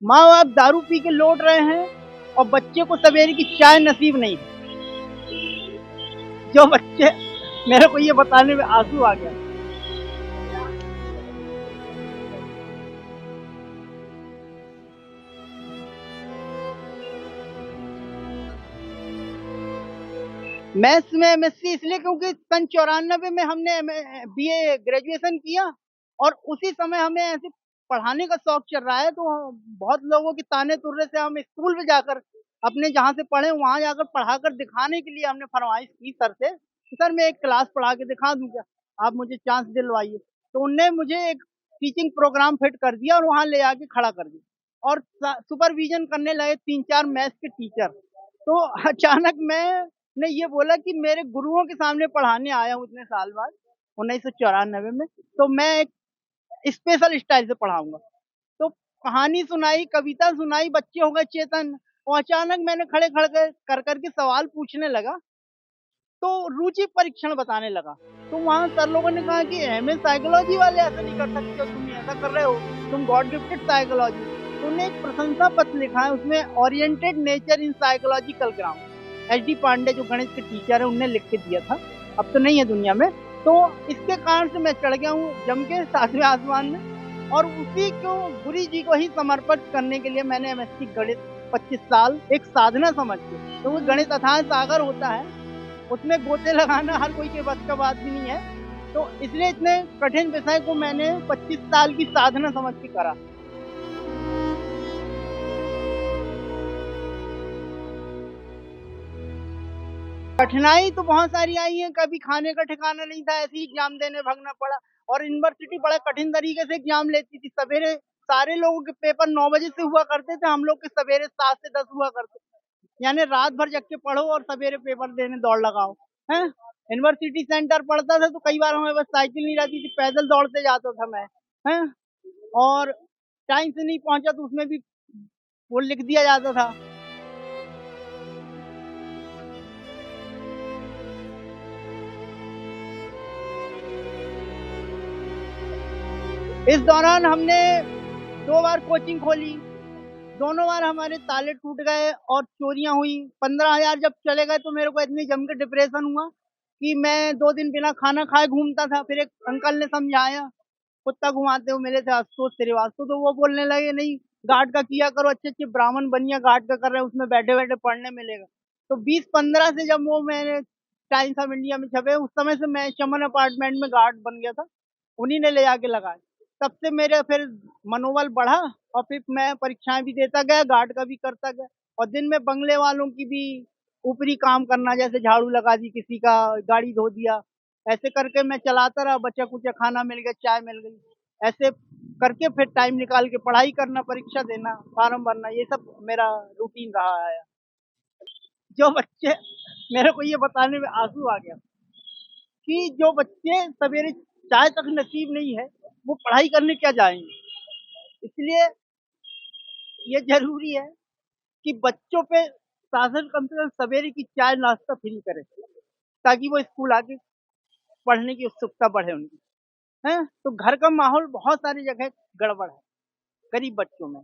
माँ बाप दारू पी के लौट रहे हैं और बच्चे को सवेरे की चाय नसीब नहीं। जो बच्चे, मेरे को ये बताने में आंसू आ गया। मैथ्स में एमएससी इसलिए क्योंकि सन 94 में हमने बीए ग्रेजुएशन किया और उसी समय हमें ऐसे पढ़ाने का शौक चल रहा है, तो बहुत लोगों की ताने तुर्रे से हम स्कूल में जाकर अपने जहाँ से पढ़े वहाँ जाकर पढ़ाकर दिखाने के लिए हमने फरमाइश की सर से कि सर मैं एक क्लास पढ़ा के दिखा दूंगा, आप मुझे चांस दिलवाइए। तो उनने मुझे एक टीचिंग प्रोग्राम फिट कर दिया और वहाँ ले आके खड़ा कर दिया और सुपरविजन करने लगे 3-4 मैथ्स के टीचर। तो अचानक मैंने ये बोला कि मेरे गुरुओं के सामने पढ़ाने आया हूँ इतने साल बाद 1994 में, तो मैं एक स्पेशल स्टाइल से पढ़ाऊंगा। तो कहानी सुनाई, कविता सुनाई, बच्चे हो गए चेतन। और अचानक मैंने खड़े खड़े कर करके सवाल पूछने लगा तो रुचि परीक्षण बताने लगा। तो वहां सर लोगों ने कहा कि एमए साइकोलॉजी वाले ऐसा नहीं कर सकते, तुम ऐसा कर रहे हो, तुम गॉड गिफ्टेड साइकोलॉजी। तो उन्होंने एक प्रशंसा पत्र लिखा है, उसमें oriented nature in psychological ground, H D Pandey जो गणित के टीचर है उनने लिख के दिया था, अब तो नहीं है दुनिया में। तो इसके कारण से मैं चढ़ गया हूँ जम के 7वें आसमान में और उसी को गुरु जी को ही समर्पित करने के लिए मैंने एमएससी गणित 25 साल एक साधना समझ के, तो वो गणित अथाह सागर होता है, उसमें गोते लगाना हर कोई के बस का बात भी नहीं है। तो इसलिए इतने कठिन विषय को मैंने 25 साल की साधना समझ के करा। कठिनाई तो बहुत सारी आई है, कभी खाने का ठिकाना नहीं था, ऐसे ही एग्जाम देने भागना पड़ा। और यूनिवर्सिटी बड़ा कठिन तरीके से एग्जाम लेती थी, सवेरे सारे लोगों के पेपर 9 बजे से हुआ करते थे, हम लोग के सवेरे 7 से 10 हुआ करते, यानी रात भर जग के पढ़ो और सवेरे पेपर देने दौड़ लगाओ हैं। यूनिवर्सिटी सेंटर पड़ता था तो कई बार हमें बस साइकिल नहीं रहती थी, पैदल दौड़ते जाता था मैं हैं। और टाइम से नहीं पहुंचा तो उसमें भी वो लिख दिया जाता था। इस दौरान हमने 2 बार कोचिंग खोली, दोनों बार हमारे ताले टूट गए और चोरियां हुई। 15,000 जब चले गए तो मेरे को इतनी जम के डिप्रेशन हुआ कि मैं 2 दिन बिना खाना खाए घूमता था। फिर एक अंकल ने समझाया, कुत्ता घुमाते हो मिले थे आशुतोष श्रीवास्तव, तो वो बोलने लगे नहीं, गार्ड का किया करो, अच्छे अच्छे ब्राह्मण बनिया, गार्ड का कर रहे हैं उसमें बैठे बैठे पढ़ने मिलेगा। तो 2015 से जब वो मैंने टाइम्स ऑफ इंडिया में छपे, उस समय से मैं चमन अपार्टमेंट में गार्ड बन गया था, उन्हीं ने ले जाके लगाए। तब से मेरे फिर मनोबल बढ़ा और फिर मैं परीक्षाएं भी देता गया, गार्ड का भी करता गया। और दिन में बंगले वालों की भी ऊपरी काम करना, जैसे झाड़ू लगा दी किसी का, गाड़ी धो दिया, ऐसे करके मैं चलाता रहा। बच्चा कुछ खाना मिल गया, चाय मिल गई, ऐसे करके फिर टाइम निकाल के पढ़ाई करना, परीक्षा देना, फार्म भरना, ये सब मेरा रूटीन रहा है। जो बच्चे, मेरे को ये बताने में आंसू आ गया कि जो बच्चे सवेरे चाय तक नसीब नहीं है वो पढ़ाई करने क्या जाएंगे। इसलिए ये जरूरी है कि बच्चों पे शासन कम से कम सवेरे की चाय नाश्ता फ्री करे, ताकि वो स्कूल आके पढ़ने की उत्सुकता बढ़े उनकी है। तो घर का माहौल बहुत सारी जगह गड़बड़ है गरीब बच्चों में।